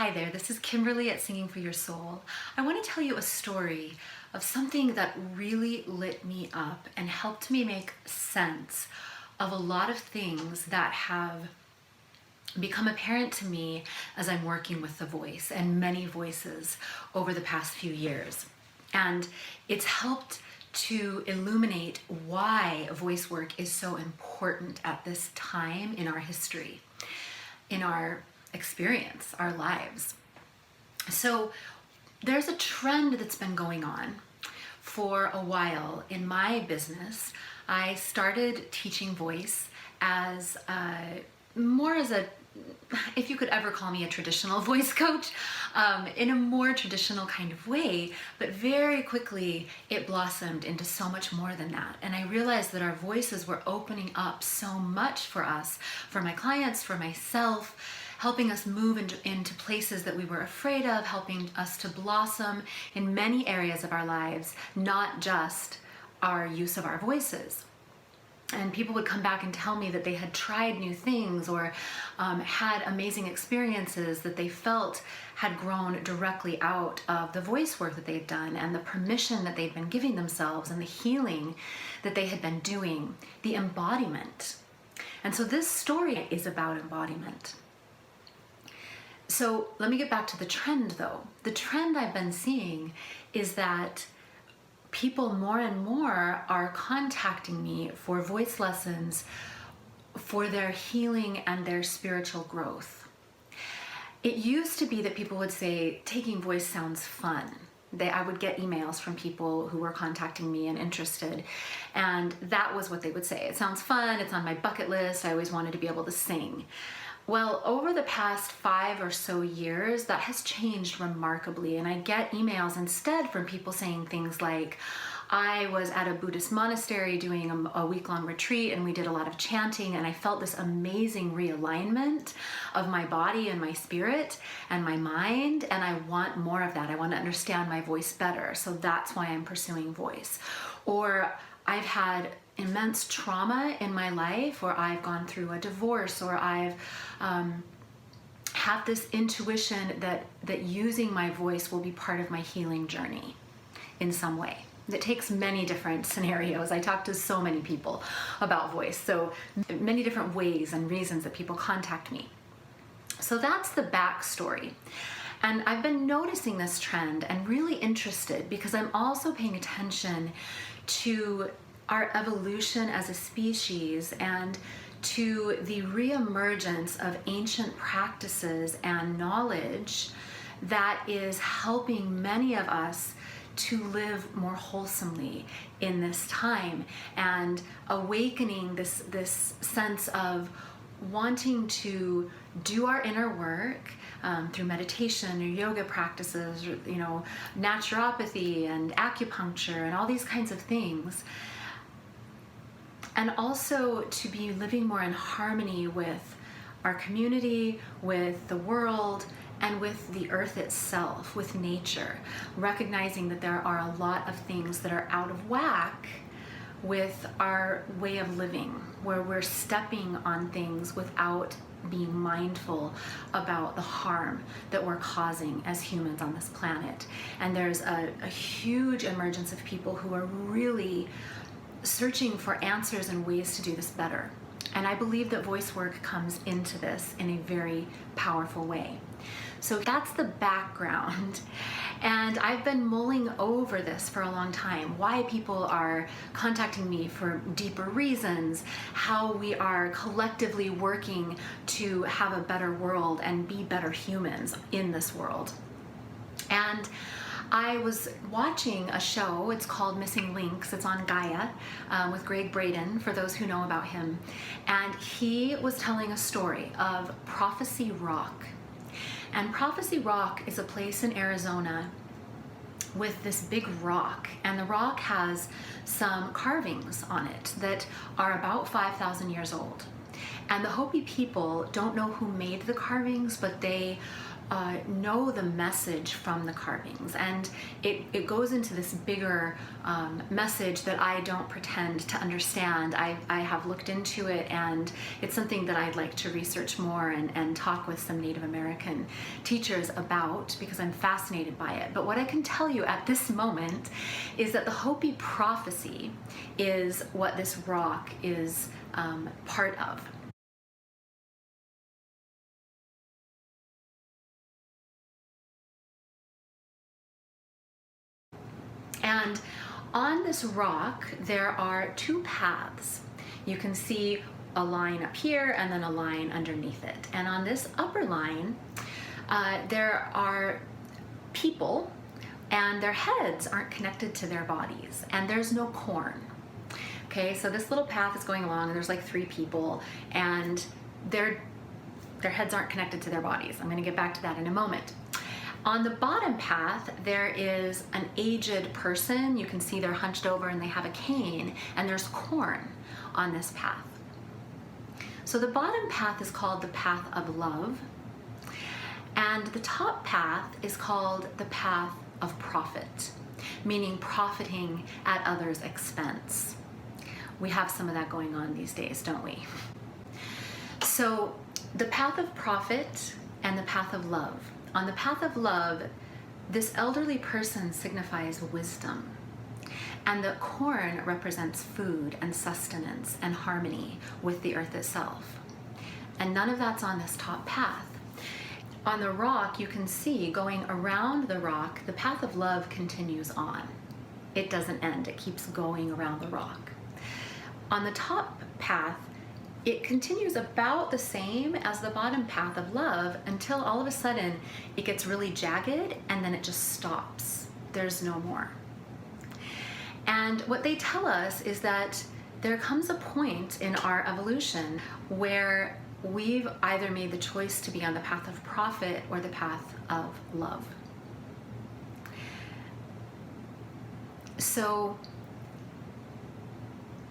Hi there, this is Kimberly at Singing for Your Soul. I want to tell you a story of something that really lit me up and helped me make sense of a lot of things that have become apparent to me as I'm working with the voice and many voices over the past few years. And it's helped to illuminate why voice work is so important at this time in our history, in our experience, our lives. So there's a trend that's been going on for a while in my business. I started teaching voice as more as a, if you could ever call me a traditional voice coach, in a more traditional kind of way, but very quickly it blossomed into so much more than that. And I realized that our voices were opening up so much for us, for my clients, for myself, helping us move into places that we were afraid of, helping us to blossom in many areas of our lives, not just our use of our voices. And people would come back and tell me that they had tried new things or had amazing experiences that they felt had grown directly out of the voice work that they'd done and the permission that they'd been giving themselves and the healing that they had been doing, the embodiment. And so this story is about embodiment. So let me get back to the trend though. The trend I've been seeing is that people more and more are contacting me for voice lessons for their healing and their spiritual growth. It used to be that people would say, taking voice sounds fun. I would get emails from people who were contacting me and interested, and that was what they would say. It sounds fun, it's on my bucket list, I always wanted to be able to sing. Well, over the past 5 or so years, that has changed remarkably, and I get emails instead from people saying things like, I was at a Buddhist monastery doing a week-long retreat and we did a lot of chanting, and I felt this amazing realignment of my body and my spirit and my mind, and I want more of that. I want to understand my voice better, so that's why I'm pursuing voice. Or I've had immense trauma in my life, or I've gone through a divorce, or I've had this intuition that using my voice will be part of my healing journey in some way. It takes many different scenarios. I talk to so many people about voice, so many different ways and reasons that people contact me. So that's the backstory. And I've been noticing this trend and really interested because I'm also paying attention to our evolution as a species and to the reemergence of ancient practices and knowledge that is helping many of us to live more wholesomely in this time and awakening this sense of wanting to do our inner work through meditation or yoga practices, or, naturopathy and acupuncture and all these kinds of things. And also to be living more in harmony with our community, with the world, and with the earth itself, with nature, recognizing that there are a lot of things that are out of whack with our way of living, where we're stepping on things without being mindful about the harm that we're causing as humans on this planet. And there's a huge emergence of people who are really searching for answers and ways to do this better. And I believe that voice work comes into this in a very powerful way. So that's the background. And I've been mulling over this for a long time, why people are contacting me for deeper reasons, how we are collectively working to have a better world and be better humans in this world. And I was watching a show, it's called Missing Links, it's on Gaia, with Greg Braden, for those who know about him. And he was telling a story of Prophecy Rock. And Prophecy Rock is a place in Arizona with this big rock, and the rock has some carvings on it that are about 5,000 years old. And the Hopi people don't know who made the carvings, but they know the message from the carvings, and it goes into this bigger message that I don't pretend to understand. I have looked into it, and it's something that I'd like to research more and talk with some Native American teachers about, because I'm fascinated by it. But what I can tell you at this moment is that the Hopi Prophecy is what this rock is part of. And on this rock, there are two paths. You can see a line up here and then a line underneath it. And on this upper line, there are people, and their heads aren't connected to their bodies, and there's no corn. Okay, so this little path is going along, and there's like 3 people, and their heads aren't connected to their bodies. I'm going to get back to that in a moment. On the bottom path, there is an aged person. You can see they're hunched over and they have a cane, and there's corn on this path. So the bottom path is called the path of love, and the top path is called the path of profit, meaning profiting at others' expense. We have some of that going on these days, don't we? So the path of profit and the path of love. On the path of love, this elderly person signifies wisdom, and the corn represents food and sustenance and harmony with the earth itself. And none of that's on this top path. On the rock, you can see going around the rock, the path of love continues on. It doesn't end, it keeps going around the rock. On the top path, it continues about the same as the bottom path of love until all of a sudden it gets really jagged, and then it just stops. There's no more. And what they tell us is that there comes a point in our evolution where we've either made the choice to be on the path of profit or the path of love. So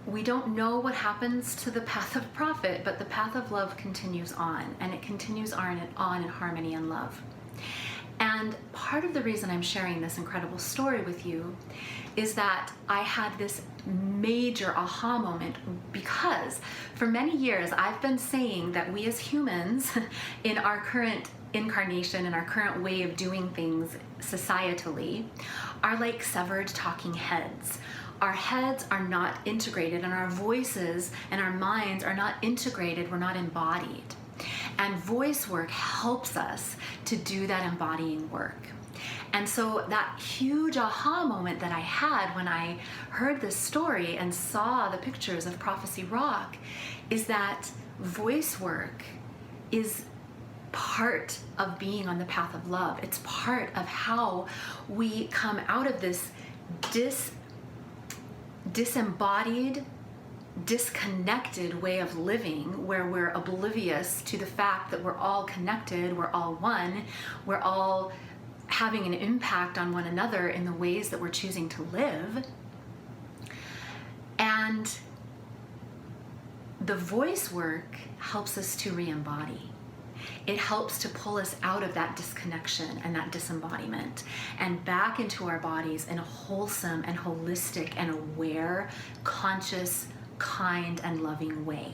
we don't know what happens to the path of profit, but the path of love continues on, and it continues on in harmony and love. And part of the reason I'm sharing this incredible story with you is that I had this major aha moment, because for many years I've been saying that we as humans in our current incarnation and our current way of doing things societally are like severed talking heads. Our heads are not integrated, and our voices and our minds are not integrated. We're not embodied. And voice work helps us to do that embodying work. And so that huge aha moment that I had when I heard this story and saw the pictures of Prophecy Rock is that voice work is part of being on the path of love. It's part of how we come out of this disembodied, disconnected way of living, where we're oblivious to the fact that we're all connected, we're all one, we're all having an impact on one another in the ways that we're choosing to live. And the voice work helps us to re-embody. It helps to pull us out of that disconnection and that disembodiment and back into our bodies in a wholesome and holistic and aware, conscious, kind, and loving way.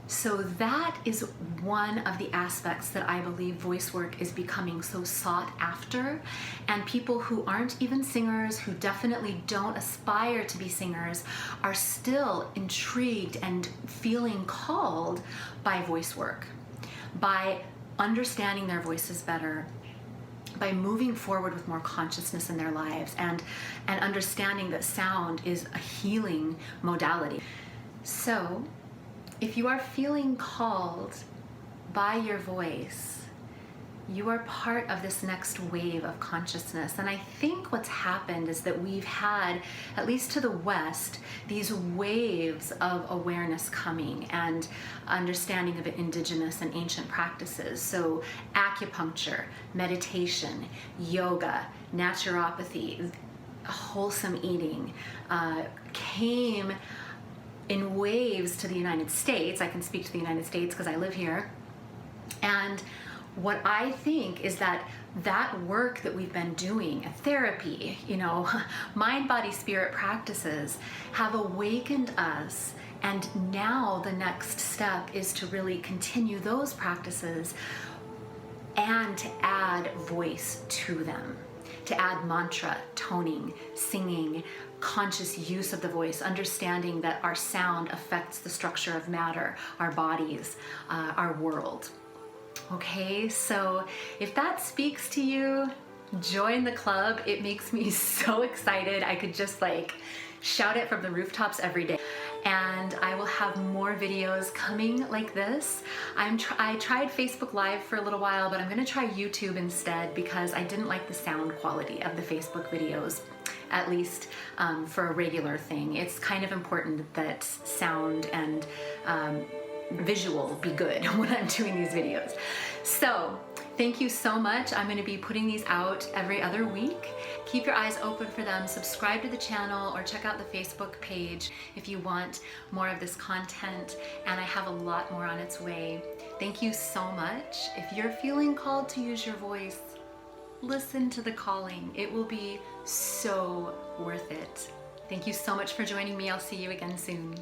So that is one of the aspects that I believe voice work is becoming so sought after, and people who aren't even singers, who definitely don't aspire to be singers, are still intrigued and feeling called by voice work, by understanding their voices better, by moving forward with more consciousness in their lives, and understanding that sound is a healing modality. So if you are feeling called by your voice, you are part of this next wave of consciousness. And I think what's happened is that we've had, at least to the West, these waves of awareness coming and understanding of indigenous and ancient practices. So acupuncture, meditation, yoga, naturopathy, wholesome eating came in waves to the United States. I can speak to the United States because I live here. And what I think is that that work that we've been doing, therapy, mind, body, spirit practices have awakened us. And now the next step is to really continue those practices and to add voice to them, to add mantra, toning, singing, conscious use of the voice, understanding that our sound affects the structure of matter, our bodies, our world. Okay, so if that speaks to you, join the club. It makes me so excited. I could just shout it from the rooftops every day. And I will have more videos coming like this. I tried Facebook Live for a little while, but I'm gonna try YouTube instead because I didn't like the sound quality of the Facebook videos, at least for a regular thing. It's kind of important that sound and visual be good when I'm doing these videos. So thank you so much. I'm going to be putting these out every other week. Keep your eyes open for them. Subscribe to the channel or check out the Facebook page if you want more of this content. And I have a lot more on its way. Thank you so much. If you're feeling called to use your voice, listen to the calling. It will be so worth it. Thank you so much for joining me. I'll see you again soon.